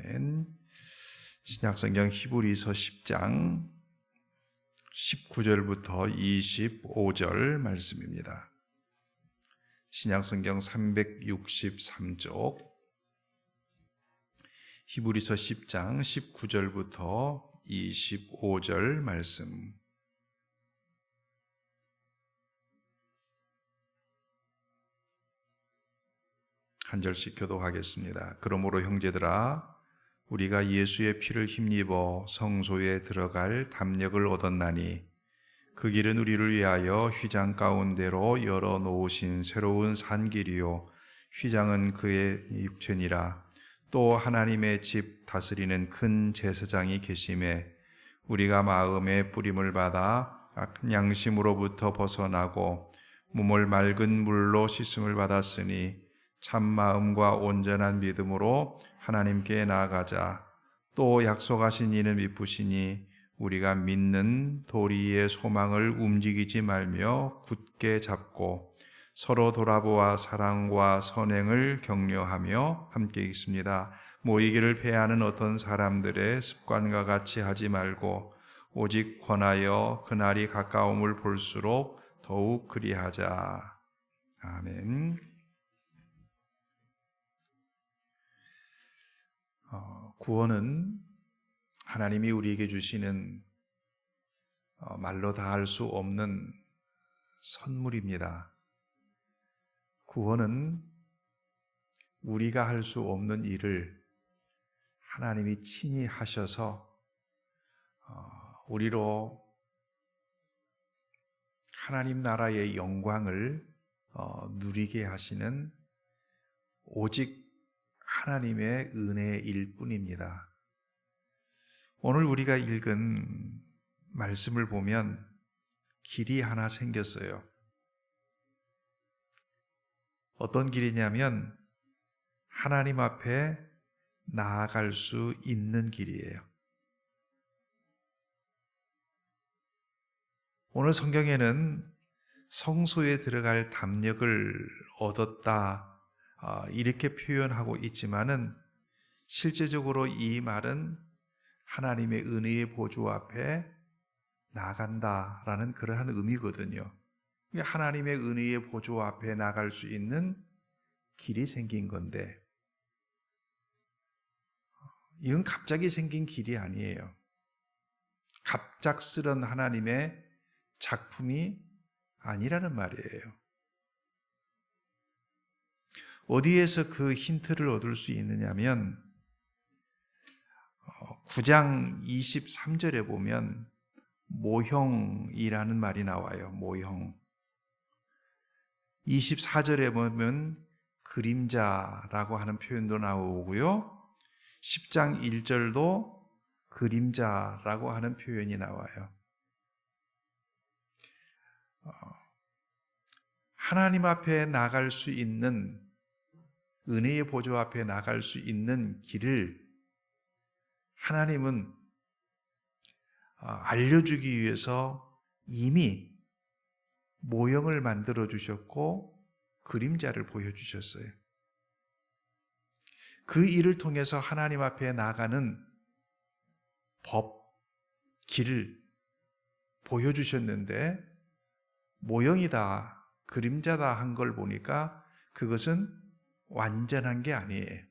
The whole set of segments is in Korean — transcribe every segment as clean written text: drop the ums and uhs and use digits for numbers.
아멘. 신약성경 히브리서 10장 19절부터 25절 말씀입니다. 신약성경 363쪽 히브리서 10장 19절부터 25절 말씀. 한 절씩 교독하겠습니다. 그러므로 형제들아, 우리가 예수의 피를 힘입어 성소에 들어갈 담력을 얻었나니 그 길은 우리를 위하여 휘장 가운데로 열어놓으신 새로운 산길이요 휘장은 그의 육체니라. 또 하나님의 집 다스리는 큰 제사장이 계심에 우리가 마음의 뿌림을 받아 악한 양심으로부터 벗어나고 몸을 맑은 물로 씻음을 받았으니 참 마음과 온전한 믿음으로 하나님께 나아가자. 또 약속하신 이는 미쁘시니 우리가 믿는 도리의 소망을 움직이지 말며 굳게 잡고 서로 돌아보아 사랑과 선행을 격려하며 함께 있습니다. 모이기를 패하는 어떤 사람들의 습관과 같이 하지 말고 오직 권하여 그날이 가까움을 볼수록 더욱 그리하자. 아멘. 구원은 하나님이 우리에게 주시는 말로 다 할 수 없는 선물입니다. 구원은 우리가 할 수 없는 일을 하나님이 친히 하셔서 우리로 하나님 나라의 영광을 누리게 하시는 오직 하나님의 은혜일 뿐입니다. 오늘 우리가 읽은 말씀을 보면 길이 하나 생겼어요. 어떤 길이냐면 하나님 앞에 나아갈 수 있는 길이에요. 오늘 성경에는 성소에 들어갈 담력을 얻었다 이렇게 표현하고 있지만은 실제적으로 이 말은 하나님의 은혜의 보좌 앞에 나간다라는 그러한 의미거든요. 하나님의 은혜의 보좌 앞에 나갈 수 있는 길이 생긴 건데 이건 갑자기 생긴 길이 아니에요. 갑작스런 하나님의 작품이 아니라는 말이에요. 어디에서 그 힌트를 얻을 수 있느냐면 9장 23절에 보면 모형이라는 말이 나와요. 모형. 24절에 보면 그림자라고 하는 표현도 나오고요. 10장 1절도 그림자라고 하는 표현이 나와요. 하나님 앞에 나갈 수 있는 은혜의 보좌 앞에 나갈 수 있는 길을 하나님은 알려주기 위해서 이미 모형을 만들어 주셨고 그림자를 보여주셨어요. 그 일을 통해서 하나님 앞에 나가는 법, 길을 보여주셨는데 모형이다, 그림자다 한 걸 보니까 그것은 완전한 게 아니에요.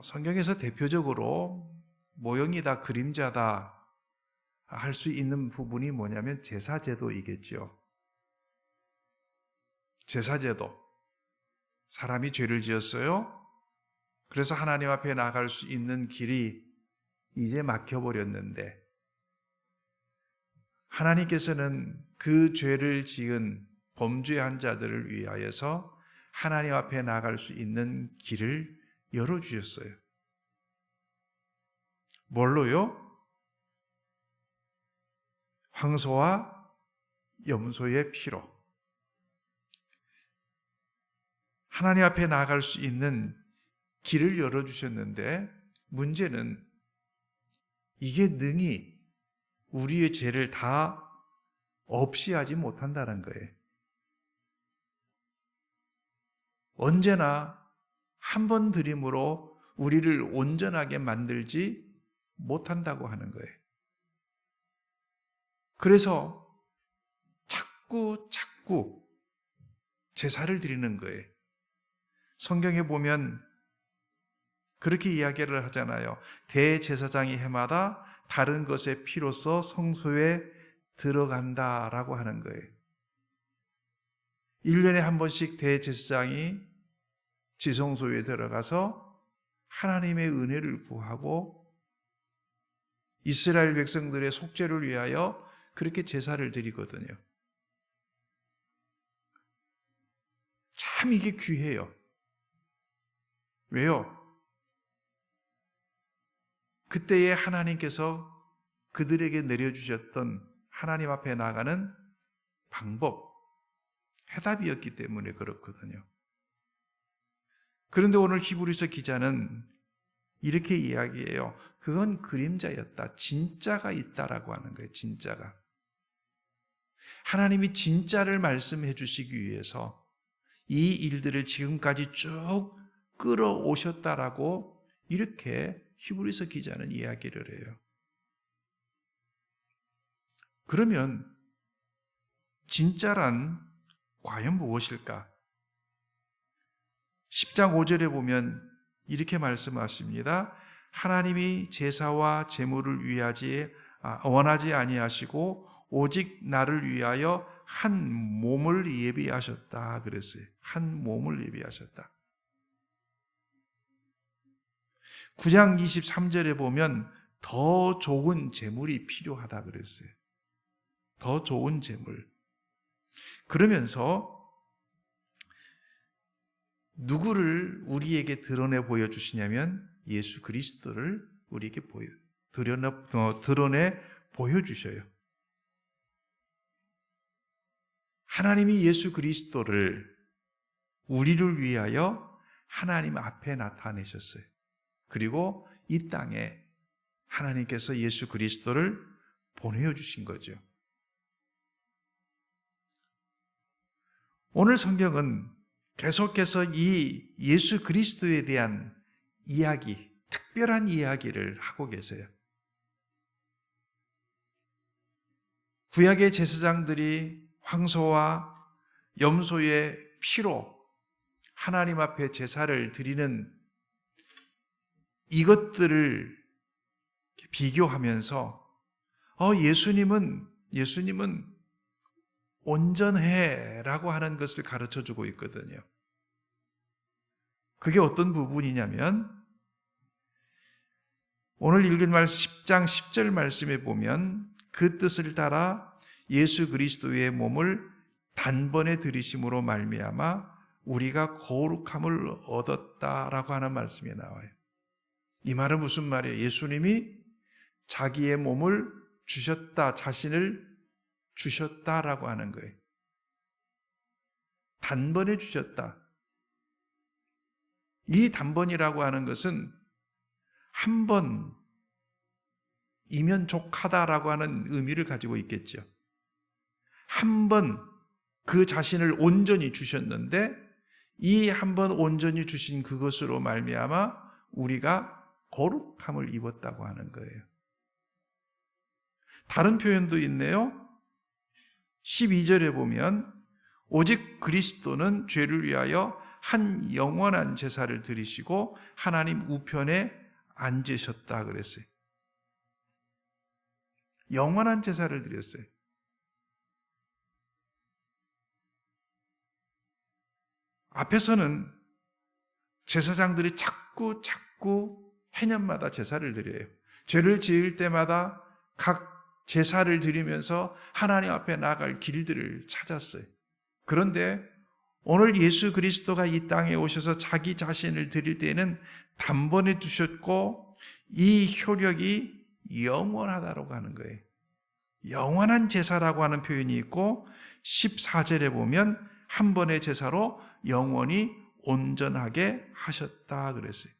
성경에서 대표적으로 모형이다, 그림자다 할 수 있는 부분이 뭐냐면 제사제도이겠죠. 제사제도. 사람이 죄를 지었어요. 그래서 하나님 앞에 나갈 수 있는 길이 이제 막혀버렸는데 하나님께서는 그 죄를 지은 범죄한 자들을 위하여서 하나님 앞에 나갈 수 있는 길을 열어주셨어요. 뭘로요? 황소와 염소의 피로. 하나님 앞에 나갈 수 있는 길을 열어주셨는데 문제는 이게 능히 우리의 죄를 다 없이 하지 못한다는 거예요. 언제나 한 번 드림으로 우리를 온전하게 만들지 못한다고 하는 거예요. 그래서 자꾸 제사를 드리는 거예요. 성경에 보면 그렇게 이야기를 하잖아요. 대제사장이 해마다 다른 것의 피로써 성소에 들어간다라고 하는 거예요. 1년에 한 번씩 대제사장이 지성소에 들어가서 하나님의 은혜를 구하고 이스라엘 백성들의 속죄를 위하여 그렇게 제사를 드리거든요. 참 이게 귀해요. 왜요? 그때에 하나님께서 그들에게 내려주셨던 하나님 앞에 나가는 방법, 해답이었기 때문에 그렇거든요. 그런데 오늘 히브리서 기자는 이렇게 이야기해요. 그건 그림자였다. 진짜가 있다라고 하는 거예요. 진짜가. 하나님이 진짜를 말씀해 주시기 위해서 이 일들을 지금까지 쭉 끌어오셨다라고 이렇게 히브리서 기자는 이야기를 해요. 그러면 진짜란 과연 무엇일까? 10장 5절에 보면 이렇게 말씀하십니다. 하나님이 제사와 제물을 원하지 아니하시고 오직 나를 위하여 한 몸을 예비하셨다 그랬어요. 한 몸을 예비하셨다. 9장 23절에 보면 더 좋은 제물이 필요하다 그랬어요. 더 좋은 제물. 그러면서 누구를 우리에게 드러내 보여주시냐면 예수 그리스도를 우리에게 드러내 보여주셔요. 하나님이 예수 그리스도를 우리를 위하여 하나님 앞에 나타내셨어요. 그리고 이 땅에 하나님께서 예수 그리스도를 보내주신 거죠. 오늘 성경은 계속해서 이 예수 그리스도에 대한 이야기, 특별한 이야기를 하고 계세요. 구약의 제사장들이 황소와 염소의 피로 하나님 앞에 제사를 드리는 이것들을 비교하면서 예수님은 온전해라고 하는 것을 가르쳐주고 있거든요. 그게 어떤 부분이냐면 오늘 읽은 말씀 10장 10절 말씀에 보면 그 뜻을 따라 예수 그리스도의 몸을 단번에 들이심으로 말미암아 우리가 거룩함을 얻었다라고 하는 말씀이 나와요. 이 말은 무슨 말이에요? 예수님이 자기의 몸을 주셨다, 자신을 주셨다라고 하는 거예요. 단번에 주셨다. 이 단번이라고 하는 것은 한 번이면 족하다라고 하는 의미를 가지고 있겠죠. 한 번 그 자신을 온전히 주셨는데 이 한 번 온전히 주신 그것으로 말미암아 우리가 거룩함을 입었다고 하는 거예요. 다른 표현도 있네요. 12절에 보면 오직 그리스도는 죄를 위하여 한 영원한 제사를 드리시고 하나님 우편에 앉으셨다 그랬어요. 영원한 제사를 드렸어요. 앞에서는 제사장들이 자꾸 해년마다 제사를 드려요. 죄를 지을 때마다 각 제사를 드리면서 하나님 앞에 나아갈 길들을 찾았어요. 그런데 오늘 예수 그리스도가 이 땅에 오셔서 자기 자신을 드릴 때에는 단번에 두셨고 이 효력이 영원하다고 하는 거예요. 영원한 제사라고 하는 표현이 있고 14절에 보면 한 번의 제사로 영원히 온전하게 하셨다 그랬어요.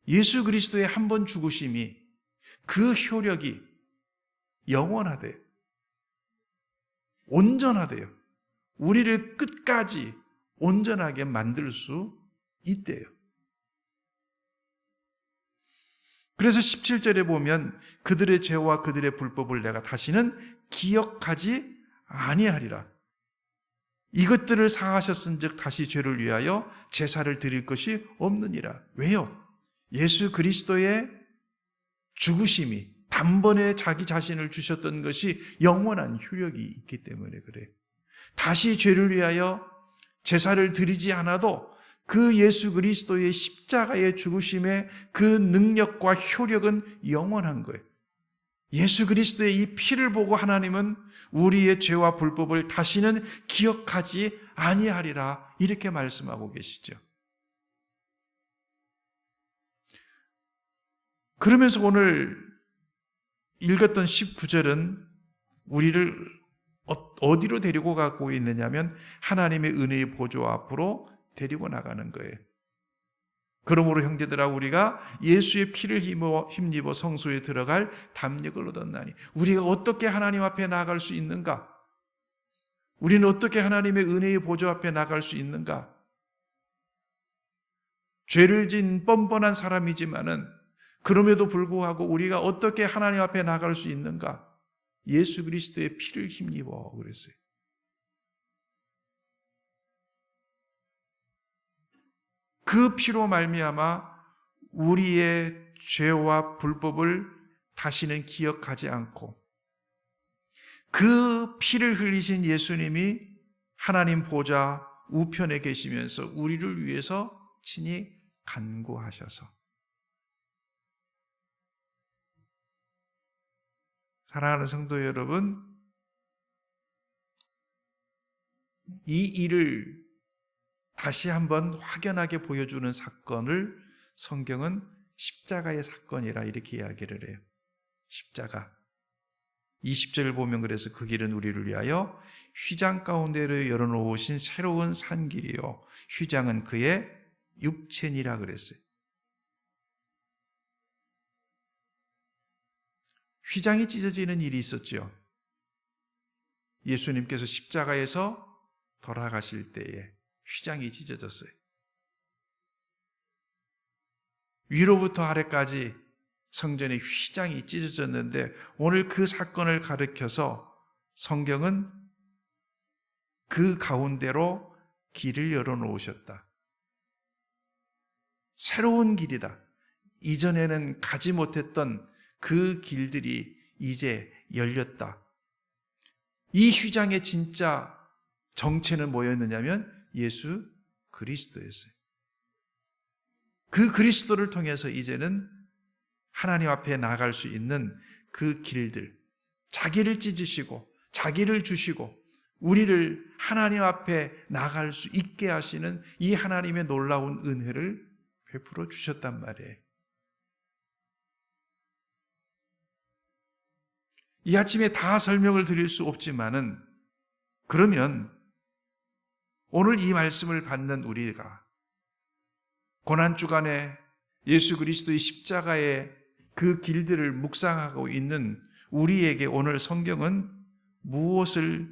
예수 그리스도의 한 번 죽으심이 그 효력이 영원하대요. 온전하대요. 우리를 끝까지 온전하게 만들 수 있대요. 그래서 17절에 보면 그들의 죄와 그들의 불법을 내가 다시는 기억하지 아니하리라. 이것들을 사하셨은즉 다시 죄를 위하여 제사를 드릴 것이 없느니라. 왜요? 예수 그리스도의 죽으심이 단번에 자기 자신을 주셨던 것이 영원한 효력이 있기 때문에 그래요. 다시 죄를 위하여 제사를 드리지 않아도 그 예수 그리스도의 십자가의 죽으심의 그 능력과 효력은 영원한 거예요. 예수 그리스도의 이 피를 보고 하나님은 우리의 죄와 불법을 다시는 기억하지 아니하리라 이렇게 말씀하고 계시죠. 그러면서 오늘 읽었던 19절은 우리를 어디로 데리고 가고 있느냐면 하나님의 은혜의 보좌 앞으로 데리고 나가는 거예요. 그러므로 형제들아 우리가 예수의 피를 힘입어 성소에 들어갈 담력을 얻었나니 우리가 어떻게 하나님 앞에 나아갈 수 있는가? 우리는 어떻게 하나님의 은혜의 보좌 앞에 나갈 수 있는가? 죄를 진 뻔뻔한 사람이지만은 그럼에도 불구하고 우리가 어떻게 하나님 앞에 나갈 수 있는가? 예수 그리스도의 피를 힘입어 그랬어요. 그 피로 말미암아 우리의 죄와 불법을 다시는 기억하지 않고 그 피를 흘리신 예수님이 하나님 보좌 우편에 계시면서 우리를 위해서 친히 간구하셔서 사랑하는 성도 여러분, 이 일을 다시 한번 확연하게 보여주는 사건을 성경은 십자가의 사건이라 이렇게 이야기를 해요. 십자가. 20절을 보면 그래서 그 길은 우리를 위하여 휘장 가운데로 열어놓으신 새로운 산길이요. 휘장은 그의 육체니라 그랬어요. 휘장이 찢어지는 일이 있었죠. 예수님께서 십자가에서 돌아가실 때에 휘장이 찢어졌어요. 위로부터 아래까지 성전의 휘장이 찢어졌는데 오늘 그 사건을 가리켜서 성경은 그 가운데로 길을 열어놓으셨다. 새로운 길이다. 이전에는 가지 못했던 그 길들이 이제 열렸다. 이 휘장의 진짜 정체는 뭐였느냐면 예수 그리스도였어요. 그 그리스도를 통해서 이제는 하나님 앞에 나아갈 수 있는 그 길들, 자기를 찢으시고 자기를 주시고 우리를 하나님 앞에 나아갈 수 있게 하시는 이 하나님의 놀라운 은혜를 베풀어 주셨단 말이에요. 이 아침에 다 설명을 드릴 수 없지만은 그러면 오늘 이 말씀을 받는 우리가 고난주간에 예수 그리스도의 십자가의 그 길들을 묵상하고 있는 우리에게 오늘 성경은 무엇을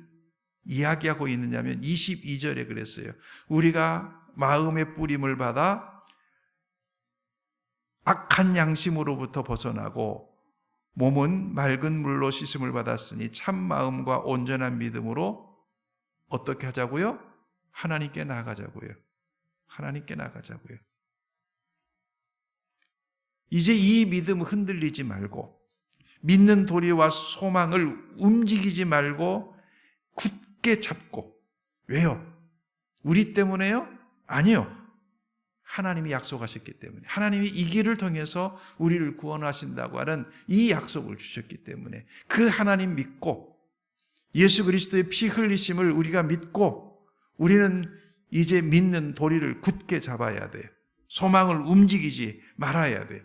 이야기하고 있느냐면 22절에 그랬어요. 우리가 마음의 뿌림을 받아 악한 양심으로부터 벗어나고 몸은 맑은 물로 씻음을 받았으니 참 마음과 온전한 믿음으로 어떻게 하자고요? 하나님께 나아가자고요. 하나님께 나아가자고요. 이제 이 믿음 흔들리지 말고 믿는 도리와 소망을 움직이지 말고 굳게 잡고 왜요? 우리 때문에요? 아니요. 하나님이 약속하셨기 때문에 하나님이 이 길을 통해서 우리를 구원하신다고 하는 이 약속을 주셨기 때문에 그 하나님 믿고 예수 그리스도의 피 흘리심을 우리가 믿고 우리는 이제 믿는 도리를 굳게 잡아야 돼요. 소망을 움직이지 말아야 돼요.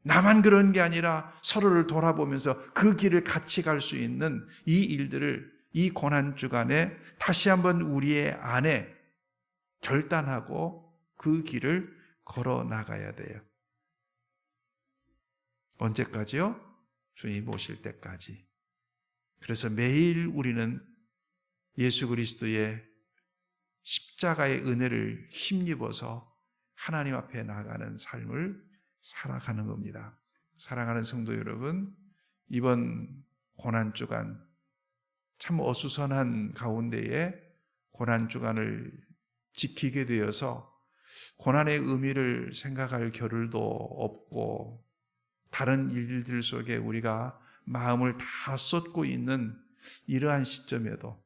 나만 그런 게 아니라 서로를 돌아보면서 그 길을 같이 갈 수 있는 이 일들을 이 고난주간에 다시 한번 우리의 안에 결단하고 그 길을 걸어 나가야 돼요. 언제까지요? 주님 오실 때까지. 그래서 매일 우리는 예수 그리스도의 십자가의 은혜를 힘입어서 하나님 앞에 나가는 삶을 살아가는 겁니다. 사랑하는 성도 여러분, 이번 고난주간 참 어수선한 가운데에 고난주간을 지키게 되어서 고난의 의미를 생각할 겨를도 없고 다른 일들 속에 우리가 마음을 다 쏟고 있는 이러한 시점에도,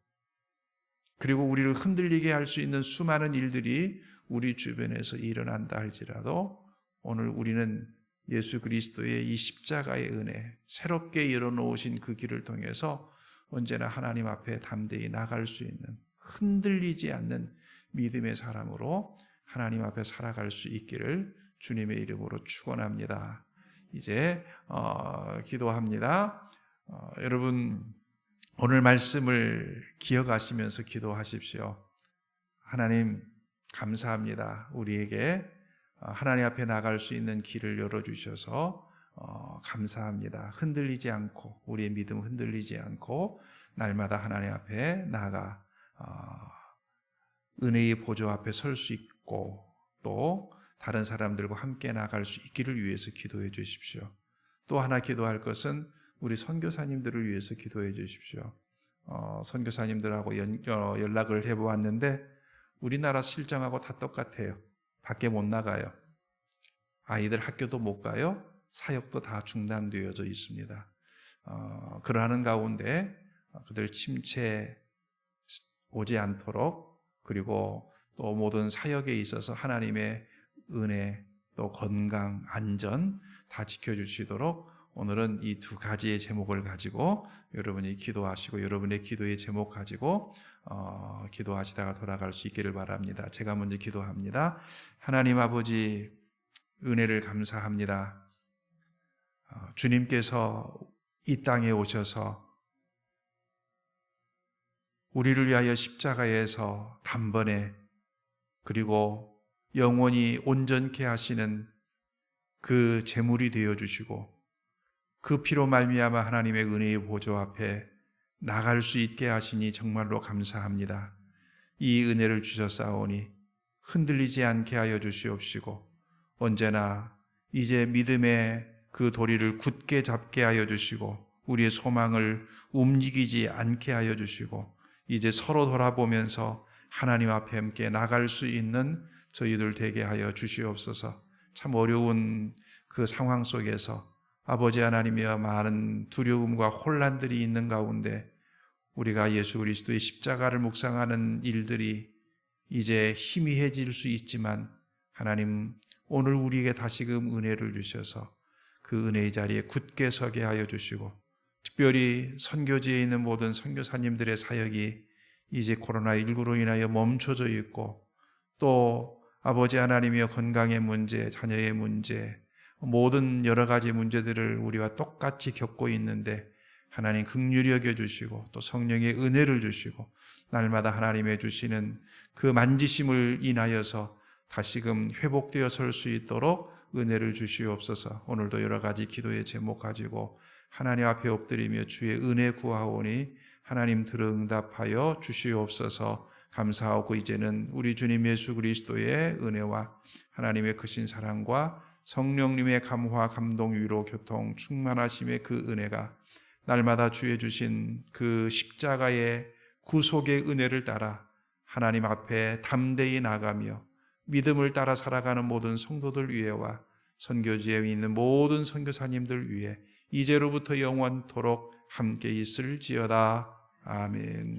그리고 우리를 흔들리게 할 수 있는 수많은 일들이 우리 주변에서 일어난다 할지라도 오늘 우리는 예수 그리스도의 이 십자가의 은혜, 새롭게 열어놓으신 그 길을 통해서 언제나 하나님 앞에 담대히 나갈 수 있는, 흔들리지 않는 믿음의 사람으로 하나님 앞에 살아갈 수 있기를 주님의 이름으로 축원합니다. 이제 기도합니다. 여러분, 오늘 말씀을 기억하시면서 기도하십시오. 하나님 감사합니다. 우리에게 하나님 앞에 나갈 수 있는 길을 열어주셔서 감사합니다. 흔들리지 않고, 우리의 믿음 흔들리지 않고 날마다 하나님 앞에 나가 은혜의 보좌 앞에 설 수 있고 또 다른 사람들과 함께 나갈 수 있기를 위해서 기도해 주십시오. 또 하나 기도할 것은 우리 선교사님들을 위해서 기도해 주십시오. 선교사님들하고 연락을 해보았는데 우리나라 실정하고 다 똑같아요. 밖에 못 나가요. 아이들 학교도 못 가요. 사역도 다 중단되어져 있습니다. 그러하는 가운데 그들 침체 오지 않도록, 그리고 또 모든 사역에 있어서 하나님의 은혜, 또 건강, 안전 다 지켜주시도록 오늘은 이 두 가지의 제목을 가지고 여러분이 기도하시고 여러분의 기도의 제목 가지고 기도하시다가 돌아갈 수 있기를 바랍니다. 제가 먼저 기도합니다. 하나님 아버지, 은혜를 감사합니다. 주님께서 이 땅에 오셔서 우리를 위하여 십자가에서 단번에 그리고 영원히 온전케 하시는 그 제물이 되어주시고 그 피로 말미암아 하나님의 은혜의 보좌 앞에 나갈 수 있게 하시니 정말로 감사합니다. 이 은혜를 주셨사오니 흔들리지 않게 하여 주시옵시고 언제나 이제 믿음의 그 도리를 굳게 잡게 하여 주시고 우리의 소망을 움직이지 않게 하여 주시고 이제 서로 돌아보면서 하나님 앞에 함께 나갈 수 있는 저희들 되게 하여 주시옵소서. 참 어려운 그 상황 속에서 아버지 하나님이여 많은 두려움과 혼란들이 있는 가운데 우리가 예수 그리스도의 십자가를 묵상하는 일들이 이제 희미해질 수 있지만 하나님 오늘 우리에게 다시금 은혜를 주셔서 그 은혜의 자리에 굳게 서게 하여 주시고 특별히 선교지에 있는 모든 선교사님들의 사역이 이제 코로나19로 인하여 멈춰져 있고 또 아버지 하나님이여 건강의 문제, 자녀의 문제, 모든 여러 가지 문제들을 우리와 똑같이 겪고 있는데 하나님 긍휼히 여겨주시고 또 성령의 은혜를 주시고 날마다 하나님의 주시는 그 만지심을 인하여서 다시금 회복되어 설 수 있도록 은혜를 주시옵소서. 오늘도 여러 가지 기도의 제목 가지고 하나님 앞에 엎드리며 주의 은혜 구하오니 하나님 들어 응답하여 주시옵소서. 감사하고 이제는 우리 주님 예수 그리스도의 은혜와 하나님의 크신 사랑과 성령님의 감화, 감동, 위로, 교통, 충만하심의 그 은혜가 날마다 주의 주신 그 십자가의 구속의 은혜를 따라 하나님 앞에 담대히 나가며 믿음을 따라 살아가는 모든 성도들 위에와 선교지에 있는 모든 선교사님들 위에 이제로부터 영원토록 함께 있을지어다. 아멘.